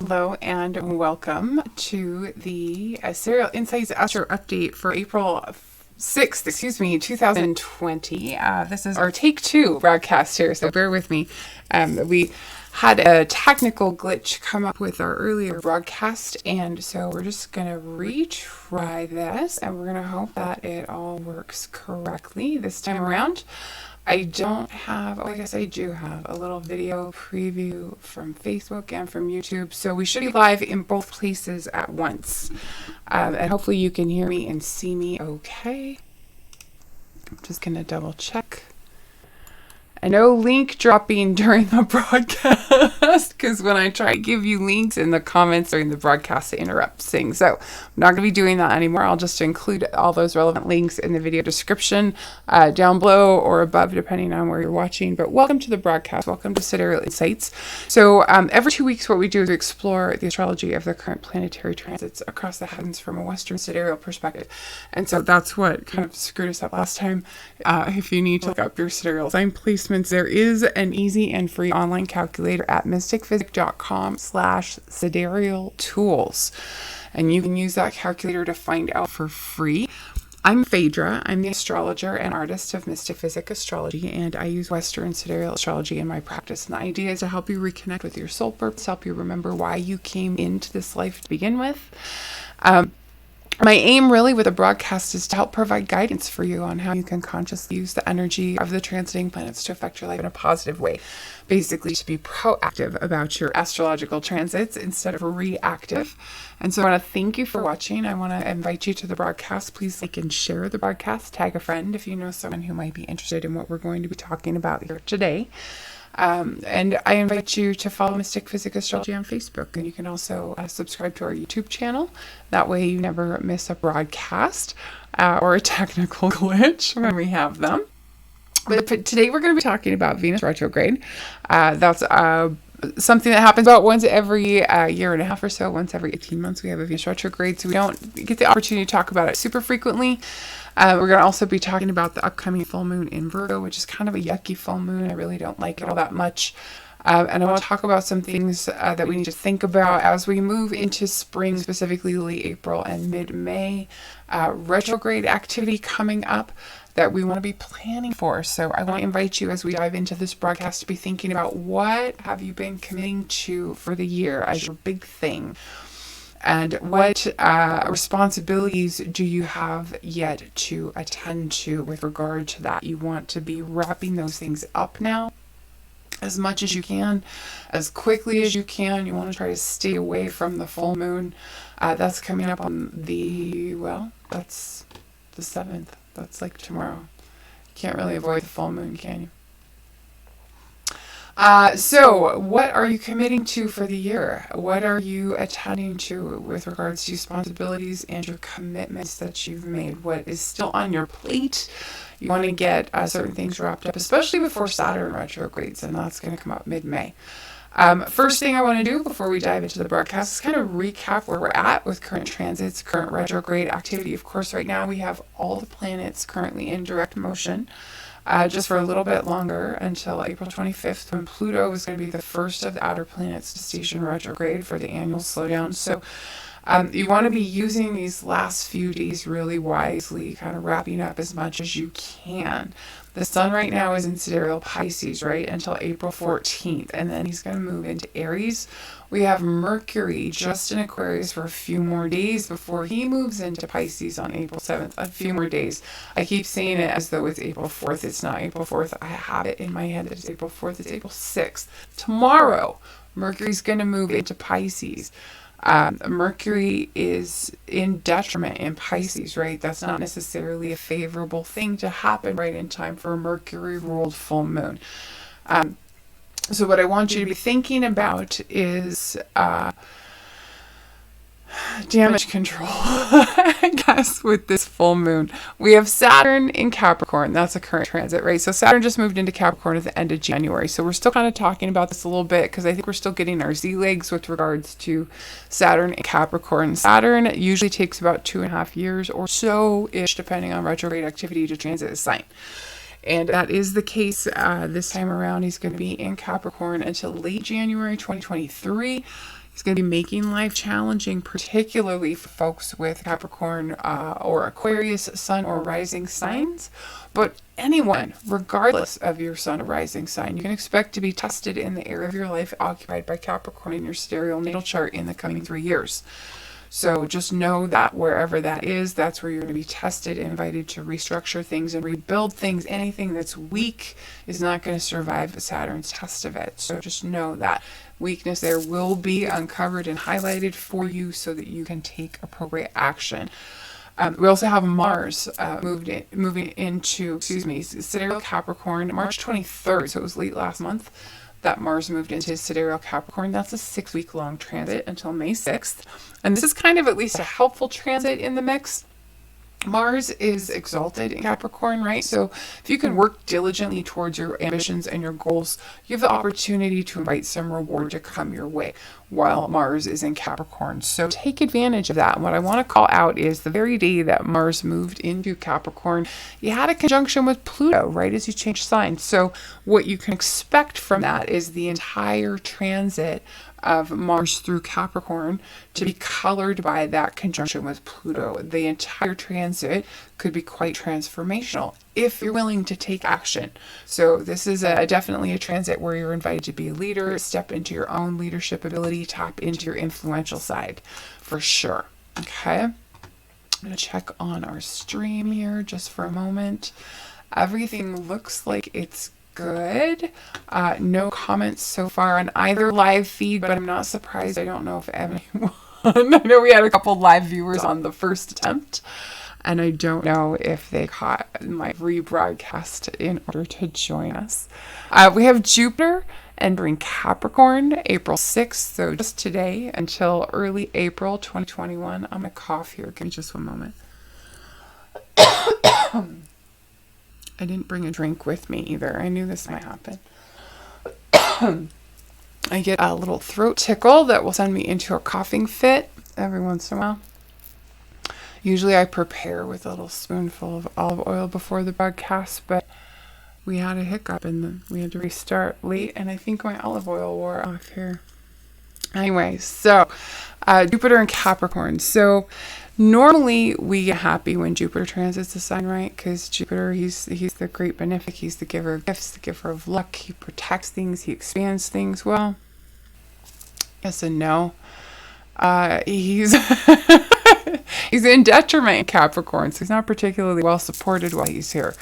Hello and welcome to the Sidereal Insights Astro update for April 6th, 2020. This is our take two broadcast here, so bear with me. We had a technical glitch come up with our earlier broadcast, and so we're just going to retry this, and we're going to hope that it all works correctly this time around. I don't have, I guess I do have a little video preview from Facebook and from YouTube. So we should be live in both places at once. And hopefully you can hear me and see me okay. I'm just going to double check. And no link dropping during the broadcast, because when I try to give you links in the comments during the broadcast, it interrupts things. So I'm not going to be doing that anymore. I'll just include all those relevant links in the video description down below or above, depending on where you're watching. But welcome to the broadcast. Welcome to Sidereal Insights. So every 2 weeks, what we do is explore the astrology of the current planetary transits across the heavens from a Western sidereal perspective. And so that's what kind of screwed us up last time. If you need to look up your sidereal sign placements, there is an easy and free online calculator at mystickphysick.com/sidereal tools. And you can use that calculator to find out for free. I'm Phaedra. I'm the astrologer and artist of Mystick Physick Astrology, and I use Western sidereal astrology in my practice. And the idea is to help you reconnect with your soul purpose, help you remember why you came into this life to begin with. My aim really with the broadcast is to help provide guidance for you on how you can consciously use the energy of the transiting planets to affect your life in a positive way. Basically, to be proactive about your astrological transits instead of reactive. And so I want to thank you for watching. I want to invite you to the broadcast. Please like and share the broadcast. Tag a friend if you know someone who might be interested in what we're going to be talking about here today. And I invite you to follow Mystick Physick Astrology on Facebook, and you can also subscribe to our YouTube channel. That way you never miss a broadcast or a technical glitch when we have them. But today we're going to be talking about Venus retrograde. That's something that happens about once every year and a half or so. Once every 18 months we have a Venus retrograde, so we don't get the opportunity to talk about it super frequently. We're going to also be talking about the upcoming full moon in Virgo, which is kind of a yucky full moon. I really don't like it all that much. And I want to talk about some things that we need to think about as we move into spring, specifically late April and mid-May. Retrograde activity coming up that we want to be planning for. So I want to invite you as we dive into this broadcast to be thinking about what have you been committing to for the year as your big thing. And what responsibilities do you have yet to attend to with regard to that? You want to be wrapping those things up now as much as you can, as quickly as you can. You want to try to stay away from the full moon. That's coming up on that's the 7th. That's like tomorrow. You can't really avoid the full moon, can you? So what are you committing to for the year? What are you attending to with regards to responsibilities and your commitments that you've made? What is still on your plate? You want to get certain things wrapped up, especially before Saturn retrogrades, and that's going to come up mid-May. First thing I want to do before we dive into the broadcast is kind of recap where we're at with current transits, current retrograde activity. Of course, right now we have all the planets currently in direct motion. Just for a little bit longer until April 25th, when Pluto is going to be the first of the outer planets to station retrograde for the annual slowdown. So you want to be using these last few days really wisely, kind of wrapping up as much as you can. The sun right now is in Sidereal Pisces, right, until April 14th, and then he's going to move into Aries. We have Mercury just in Aquarius for a few more days before he moves into Pisces on April 7th. A few more days. I keep saying it as though it's April 4th. It's not April 4th. I have it in my head that it's April 4th. It's April 6th. Tomorrow, Mercury's going to move into Pisces. Mercury is in detriment in Pisces, right? That's not necessarily a favorable thing to happen right in time for a Mercury-ruled full moon. So what I want you to be thinking about is damage control, I guess, with this full moon. We have Saturn in Capricorn. That's a current transit, right? So Saturn just moved into Capricorn at the end of January. So we're still kind of talking about this a little bit because I think we're still getting our Z-legs with regards to Saturn and Capricorn. Saturn usually takes about 2.5 years or so-ish, depending on retrograde activity, to transit a sign. And that is the case this time around. He's going to be in Capricorn until late January 2023. It's going to be making life challenging, particularly for folks with Capricorn or Aquarius sun or rising signs. But anyone, regardless of your sun or rising sign, you can expect to be tested in the area of your life occupied by Capricorn in your sidereal natal chart in the coming 3 years. So just know that wherever that is, that's where you're going to be tested, invited to restructure things and rebuild things. Anything that's weak is not going to survive Saturn's test of it. So just know that weakness there will be uncovered and highlighted for you so that you can take appropriate action. We also have Mars moving into, sidereal Capricorn, March 23rd. So it was late last month that Mars moved into sidereal Capricorn. That's a 6-week-long transit until May 6th. And this is kind of at least a helpful transit in the mix. Mars is exalted in Capricorn, right? So if you can work diligently towards your ambitions and your goals, you have the opportunity to invite some reward to come your way while Mars is in Capricorn. So take advantage of that. And what I want to call out is the very day that Mars moved into Capricorn, you had a conjunction with Pluto, right, as you change signs. So what you can expect from that is the entire transit of Mars through Capricorn to be colored by that conjunction with Pluto. The entire transit could be quite transformational if you're willing to take action. So this is definitely a transit where you're invited to be a leader, step into your own leadership ability, tap into your influential side for sure. Okay, I'm going to check on our stream here just for a moment. Everything looks like it's good. No comments so far on either live feed, but I'm not surprised. I don't know if anyone I know we had a couple live viewers on the first attempt, and I don't know if they caught my rebroadcast in order to join us. We have Jupiter entering Capricorn April 6th, so just today until early April 2021. I'm gonna cough here. Give me just one moment. I didn't bring a drink with me either. I knew this might happen. I get a little throat tickle that will send me into a coughing fit every once in a while. Usually I prepare with a little spoonful of olive oil before the broadcast, but we had a hiccup and we had to restart late, and I think my olive oil wore off here. Anyway, so Jupiter and Capricorn. So normally we get happy when Jupiter transits the sign, right? Because Jupiter, he's the great benefic, he's the giver of gifts, the giver of luck, he protects things, he expands things. Well, yes and no. He's he's in detriment in Capricorn, so he's not particularly well supported while he's here.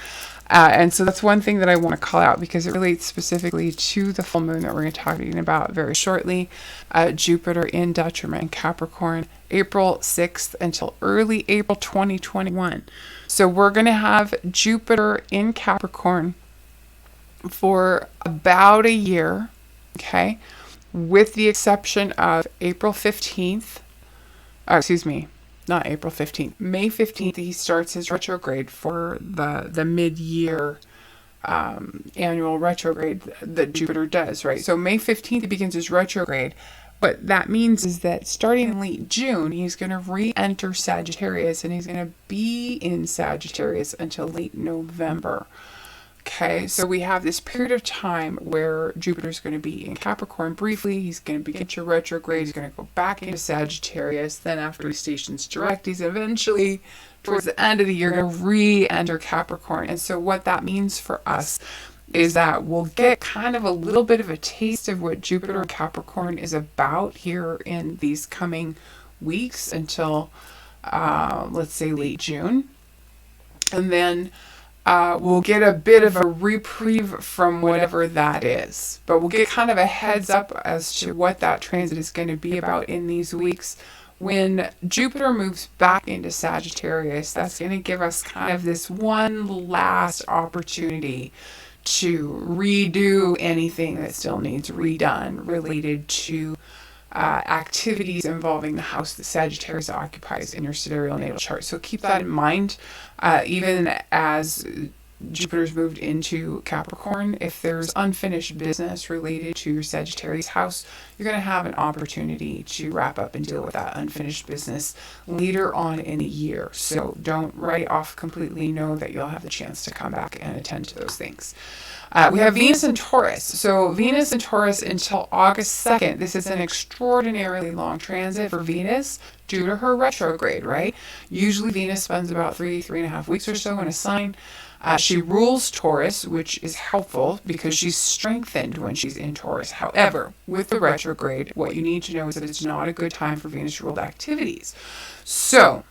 And so that's one thing that I want to call out because it relates specifically to the full moon that we're going to be talking about very shortly. Jupiter in detriment in Capricorn, April 6th until early April 2021. So we're going to have Jupiter in Capricorn for about a year, okay? With the exception of April 15th, not April 15th, May 15th, he starts his retrograde for the mid-year annual retrograde that Jupiter does, right? So May 15th, he begins his retrograde. What that means is that starting in late June, he's going to re-enter Sagittarius, and he's going to be in Sagittarius until late November. Okay, so we have this period of time where Jupiter's going to be in Capricorn briefly. He's going to begin to retrograde. He's going to go back into Sagittarius. Then after he stations direct, he's eventually, towards the end of the year, going to re-enter Capricorn. And so what that means for us is that we'll get kind of a little bit of a taste of what Jupiter and Capricorn is about here in these coming weeks until, let's say, late June. And then we'll get a bit of a reprieve from whatever that is. But we'll get kind of a heads up as to what that transit is going to be about in these weeks. When Jupiter moves back into Sagittarius, that's going to give us kind of this one last opportunity to redo anything that still needs redone related to activities involving the house that Sagittarius occupies in your sidereal natal chart. So keep that in mind. Even as Jupiter's moved into Capricorn, if there's unfinished business related to your Sagittarius house, you're going to have an opportunity to wrap up and deal with that unfinished business later on in the year. So don't write off completely. Know that you'll have the chance to come back and attend to those things. We have Venus in Taurus. So Venus in Taurus until August 2nd. This is an extraordinarily long transit for Venus due to her retrograde, right? Usually Venus spends about 3.5 weeks or so in a sign. She rules Taurus, which is helpful because she's strengthened when she's in Taurus. However, with the retrograde, what you need to know is that it's not a good time for Venus-ruled activities. So,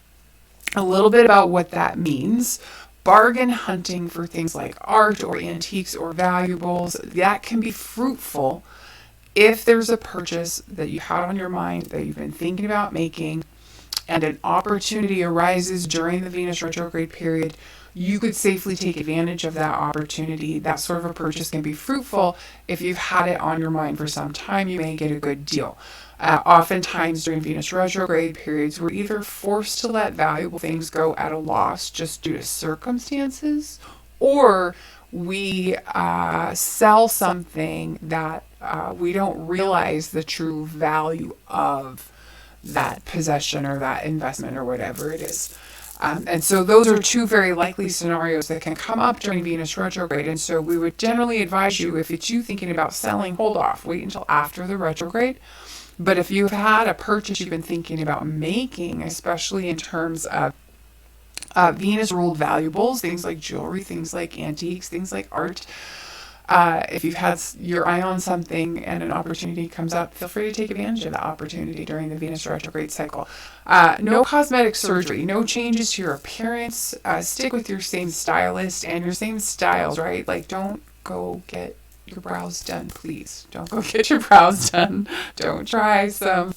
a little bit about what that means. Bargain hunting for things like art or antiques or valuables, that can be fruitful if there's a purchase that you had on your mind that you've been thinking about making and an opportunity arises during the Venus retrograde period. You could safely take advantage of that opportunity. That sort of a purchase can be fruitful. If you've had it on your mind for some time, you may get a good deal. Oftentimes during Venus retrograde periods, we're either forced to let valuable things go at a loss just due to circumstances, or we sell something that we don't realize the true value of that possession or that investment or whatever it is. And so those are two very likely scenarios that can come up during Venus retrograde. And so we would generally advise you, if it's you thinking about selling, hold off, wait until after the retrograde. But if you've had a purchase you've been thinking about making, especially in terms of Venus-ruled valuables, things like jewelry, things like antiques, things like art, if you've had your eye on something and an opportunity comes up, feel free to take advantage of that opportunity during the Venus retrograde cycle. No cosmetic surgery, no changes to your appearance. Stick with your same stylist and your same styles, right? Like, don't go get your brows done, please. Don't go get your brows done. Don't try some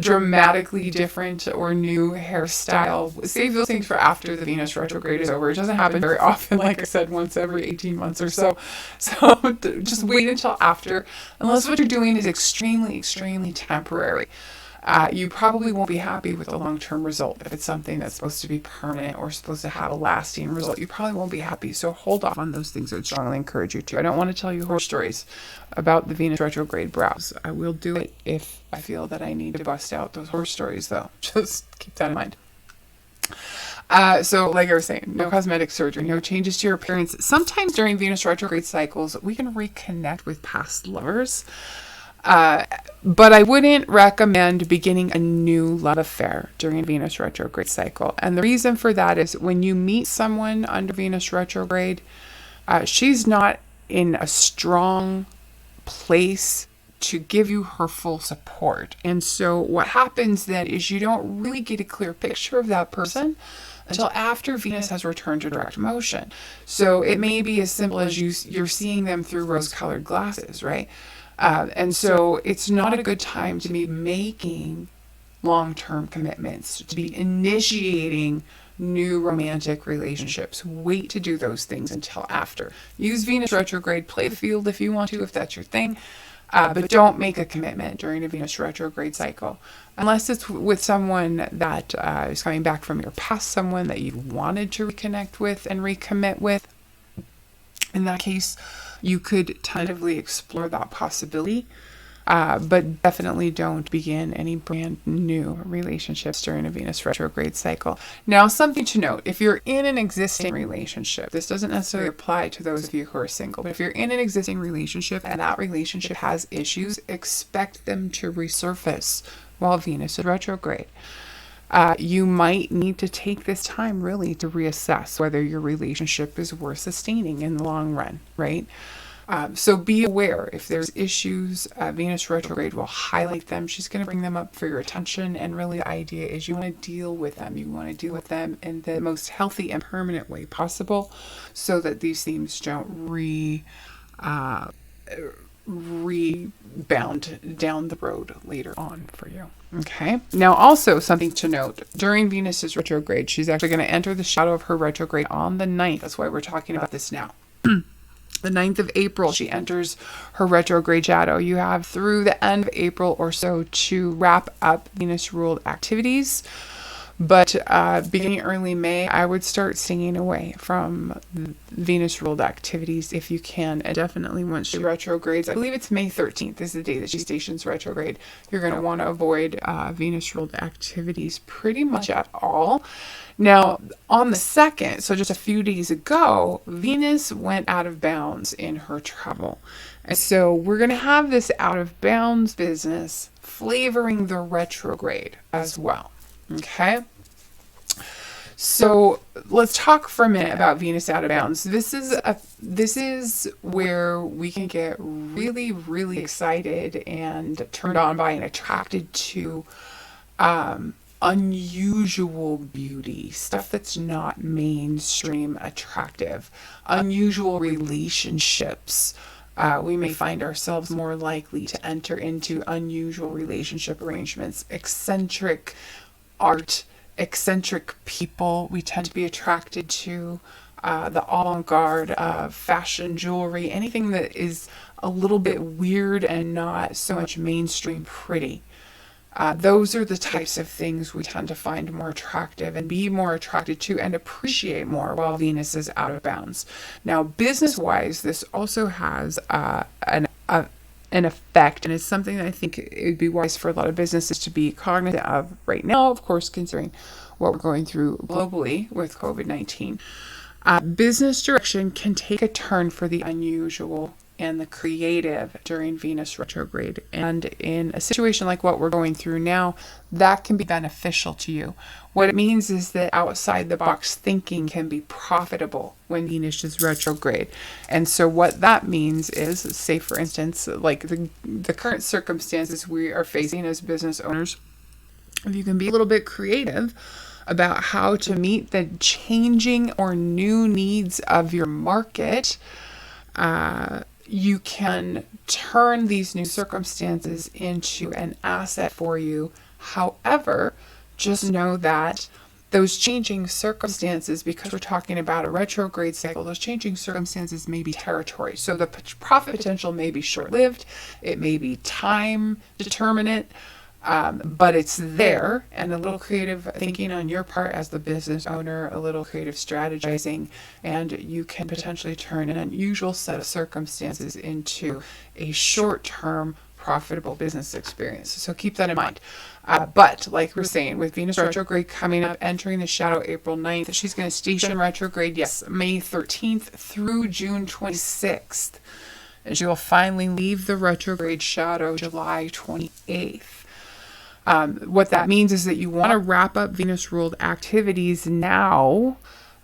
dramatically different or new hairstyle. Save those things for after the Venus retrograde is over. It doesn't happen very often, like I said, once every 18 months or so. So just wait until after, unless what you're doing is extremely, extremely temporary. You probably won't be happy with the long-term result. If it's something that's supposed to be permanent or supposed to have a lasting result, you probably won't be happy. So hold off on those things. I would strongly encourage you to. I don't want to tell you horror stories about the Venus retrograde brows. I will do it if I feel that I need to bust out those horror stories, though. Just keep that in mind. So like I was saying, no cosmetic surgery, no changes to your appearance. Sometimes during Venus retrograde cycles, we can reconnect with past lovers. But I wouldn't recommend beginning a new love affair during a Venus retrograde cycle. And the reason for that is when you meet someone under Venus retrograde, she's not in a strong place to give you her full support. And so what happens then is you don't really get a clear picture of that person until after Venus has returned to direct motion. So it may be as simple as you're seeing them through rose-colored glasses, right? And so it's not a good time to be making long-term commitments, to be initiating new romantic relationships. Wait to do those things until after. Use Venus retrograde, play the field if you want to, if that's your thing, but don't make a commitment during a Venus retrograde cycle. Unless it's with someone that is coming back from your past, someone that you wanted to reconnect with and recommit with. In that case, you could tentatively explore that possibility, but definitely don't begin any brand new relationships during a Venus retrograde cycle. Now, something to note, if you're in an existing relationship, this doesn't necessarily apply to those of you who are single, but if you're in an existing relationship and that relationship has issues, expect them to resurface while Venus is retrograde. You might need to take this time really to reassess whether your relationship is worth sustaining in the long run, right? So be aware if there's issues, Venus retrograde will highlight them. She's going to bring them up for your attention. And really the idea is you want to deal with them. You want to deal with them in the most healthy and permanent way possible so that these themes don't rebound down the road later on for you. Okay. Now, also something to note, during Venus's retrograde, she's actually going to enter the shadow of her retrograde on the 9th. That's why we're talking about this now. The 9th of April, she enters her retrograde shadow. You have through the end of April or so to wrap up Venus-ruled activities But beginning early May, I would start staying away from Venus ruled activities if you can. And definitely once she retrogrades, I believe it's May 13th is the day that she stations retrograde. You're going to want to avoid Venus ruled activities pretty much at all. Now, on the 2nd, so just a few days ago, Venus went out of bounds in her travel. And so we're going to have this out of bounds business flavoring the retrograde as well. Okay. So let's talk for a minute about Venus out of bounds. This is where we can get really, really excited and turned on by and attracted to unusual beauty, stuff that's not mainstream attractive, unusual relationships. We may find ourselves more likely to enter into unusual relationship arrangements, eccentric art, eccentric people we tend to be attracted to, the avant-garde, fashion, jewelry, anything that is a little bit weird and not so much mainstream pretty. Those are the types of things we tend to find more attractive and be more attracted to and appreciate more while Venus is out of bounds. Now, business-wise, this also has an effect, and it's something that I think it would be wise for a lot of businesses to be cognizant of right now, of course, considering what we're going through globally with COVID-19. Business direction can take a turn for the unusual and the creative during Venus retrograde. And in a situation like what we're going through now, that can be beneficial to you. What it means is that outside the box thinking can be profitable when Venus is retrograde. And so what that means is, say for instance, like the current circumstances we are facing as business owners, if you can be a little bit creative about how to meet the changing or new needs of your market, you can turn these new circumstances into an asset for you. However, just know that those changing circumstances, because we're talking about a retrograde cycle, those changing circumstances may be territory. So the profit potential may be short-lived. It may be time determinate. But it's there, and a little creative thinking on your part as the business owner, a little creative strategizing, and you can potentially turn an unusual set of circumstances into a short-term profitable business experience. So keep that in mind. But like we're saying, with Venus retrograde coming up, entering the shadow April 9th, she's going to station retrograde, yes, May 13th through June 26th. And she will finally leave the retrograde shadow July 28th. What that means is that you want to wrap up Venus-ruled activities now.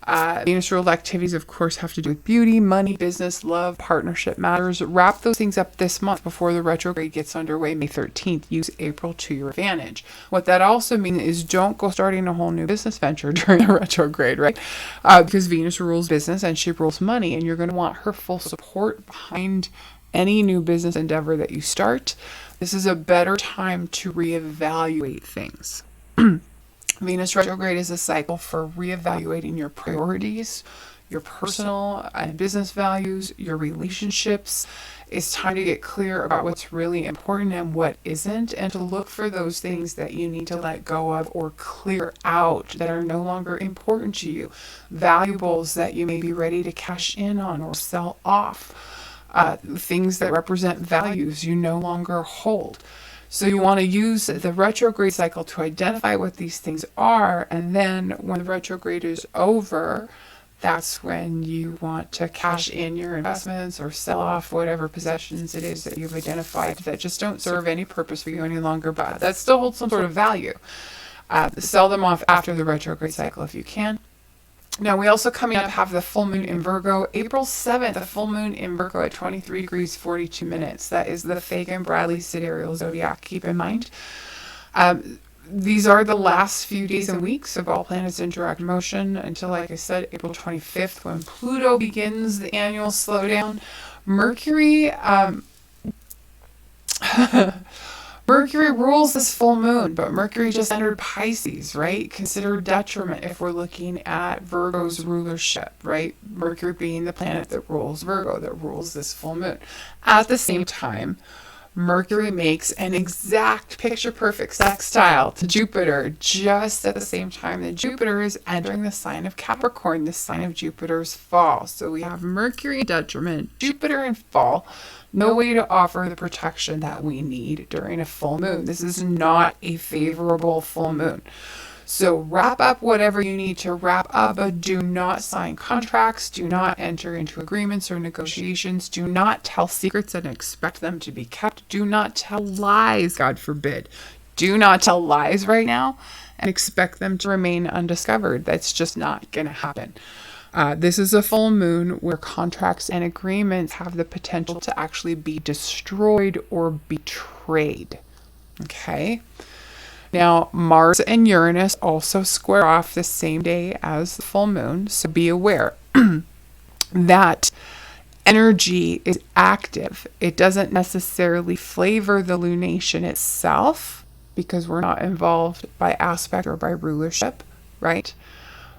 Venus-ruled activities, of course, have to do with beauty, money, business, love, partnership matters. Wrap those things up this month before the retrograde gets underway, May 13th. Use April to your advantage. What that also means is don't go starting a whole new business venture during the retrograde, right? Because Venus rules business and she rules money, and you're going to want her full support behind any new business endeavor that you start. This is a better time to reevaluate things. Venus retrograde is a cycle for reevaluating your priorities, your personal and business values, your relationships. It's time to get clear about what's really important and what isn't, and to look for those things that you need to let go of or clear out that are no longer important to you. Valuables that you may be ready to cash in on or sell off. Things that represent values you no longer hold. So you want to use the retrograde cycle to identify what these things are, and then when the retrograde is over, that's when you want to cash in your investments or sell off whatever possessions it is that you've identified that just don't serve any purpose for you any longer, but that still holds some sort of value. Sell them off after the retrograde cycle if you can. Now, we also coming up have the full moon in Virgo. April 7th, the full moon in Virgo at 23 degrees 42 minutes. That is the Fagan Bradley Sidereal zodiac. Keep in mind. These are the last few days and weeks of all planets in direct motion until, like I said, April 25th, when Pluto begins the annual slowdown. Mercury Mercury rules this full moon, but Mercury just entered Pisces, right? Considered detriment if we're looking at Virgo's rulership, right? Mercury being the planet that rules Virgo, that rules this full moon. At the same time, Mercury makes an exact picture perfect sextile to Jupiter just at the same time that Jupiter is entering the sign of Capricorn, the sign of Jupiter's fall. So we have Mercury in detriment, Jupiter in fall. No way to offer the protection that we need during a full moon. This is not a favorable full moon. So wrap up whatever you need to wrap up, but do not sign contracts, do not enter into agreements or negotiations, do not tell secrets and expect them to be kept, do not tell lies, God forbid. Do not tell lies right now and expect them to remain undiscovered. That's just not going to happen. This is a full moon where contracts and agreements have the potential to actually be destroyed or betrayed. Okay? Now, Mars and Uranus also square off the same day as the full moon, so be aware that energy is active. It doesn't necessarily flavor the lunation itself because we're not involved by aspect or by rulership, right?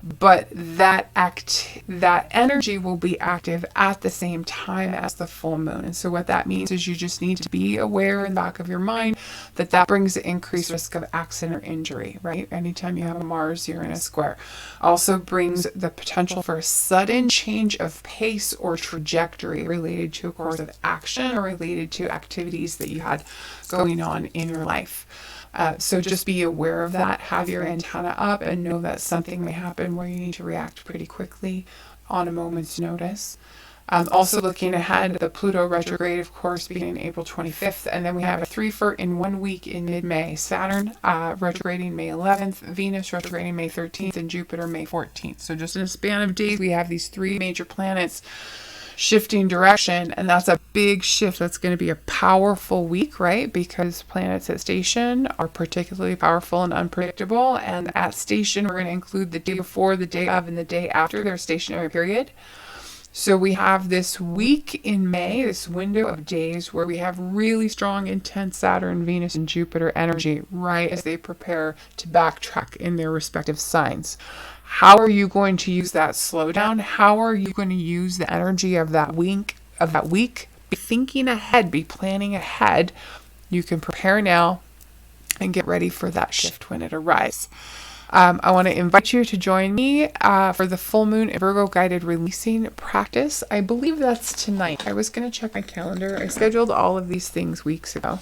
But that energy will be active at the same time as the full moon. And so what that means is you just need to be aware in the back of your mind that brings the increased risk of accident or injury, right? Anytime you have a Mars-Uranus square. Also brings the potential for a sudden change of pace or trajectory related to a course of action or related to activities that you had going on in your life. So just be aware of that, have your antenna up, and know that something may happen where you need to react pretty quickly on a moment's notice. Also looking ahead, the Pluto retrograde, of course, beginning April 25th, and then we have a 3-fer in 1 week in mid-May. Saturn retrograding May 11th, Venus retrograding May 13th, and Jupiter May 14th. So just in a span of days, we have these 3 major planets shifting direction, and that's a big shift. That's going to be a powerful week, right? Because planets at station are particularly powerful and unpredictable, and at station we're going to include the day before, the day of, and the day after their stationary period. So we have this week in May, this window of days where we have really strong, intense Saturn, Venus, and Jupiter energy right as they prepare to backtrack in their respective signs. How are you going to use that slowdown? How are you going to use the energy of that week? Be thinking ahead, be planning ahead. You can prepare now and get ready for that shift when it arrives. I want to invite you to join me for the full moon in Virgo guided releasing practice. I believe that's tonight. I was going to check my calendar. I scheduled all of these things weeks ago,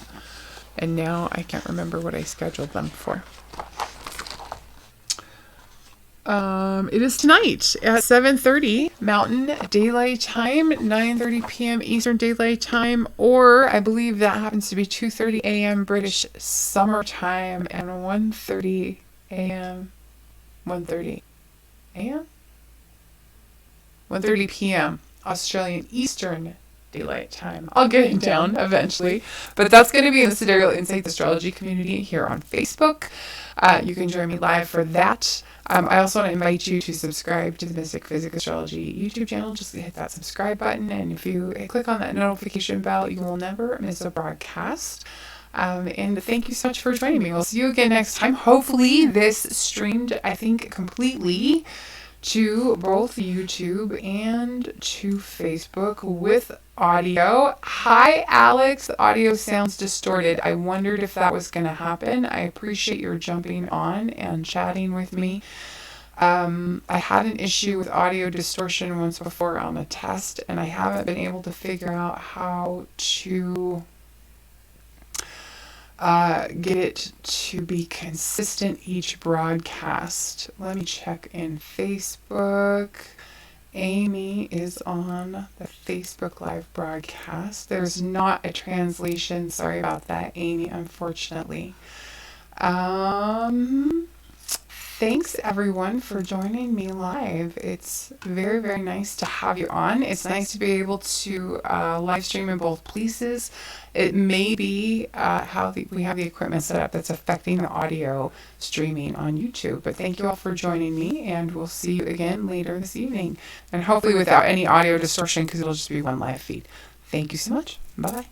and now I can't remember what I scheduled them for. It is tonight at 7:30 Mountain Daylight Time, 9:30 p.m. Eastern Daylight Time, or I believe that happens to be 2:30 a.m. British Summer Time and 1:30 a.m. 1:30 a.m. 1:30 p.m. Australian Eastern Daylight Time. I'll get it down eventually, but that's going to be in the Sidereal Insights Astrology community here on Facebook. You can join me live for that. I also want to invite you to subscribe to the Mystick Physick Astrology YouTube channel. Just hit that subscribe button, and if you click on that notification bell, you will never miss a broadcast. And thank you so much for joining me. We'll see you again next time. Hopefully this streamed, I think, completely to both YouTube and to Facebook with audio. Hi, Alex. The audio sounds distorted. I wondered if that was going to happen. I appreciate your jumping on and chatting with me. I had an issue with audio distortion once before on a test, and I haven't been able to figure out how to get it to be consistent each broadcast. Let me check in Facebook. Amy is on the Facebook Live broadcast. There's not a translation. Sorry about that, Amy, unfortunately. Thanks everyone for joining me live. It's very, very nice to have you on. It's nice to be able to live stream in both places. It may be how we have the equipment set up that's affecting the audio streaming on YouTube. But thank you all for joining me, and we'll see you again later this evening. And hopefully without any audio distortion, because it'll just be one live feed. Thank you so much. Bye-bye.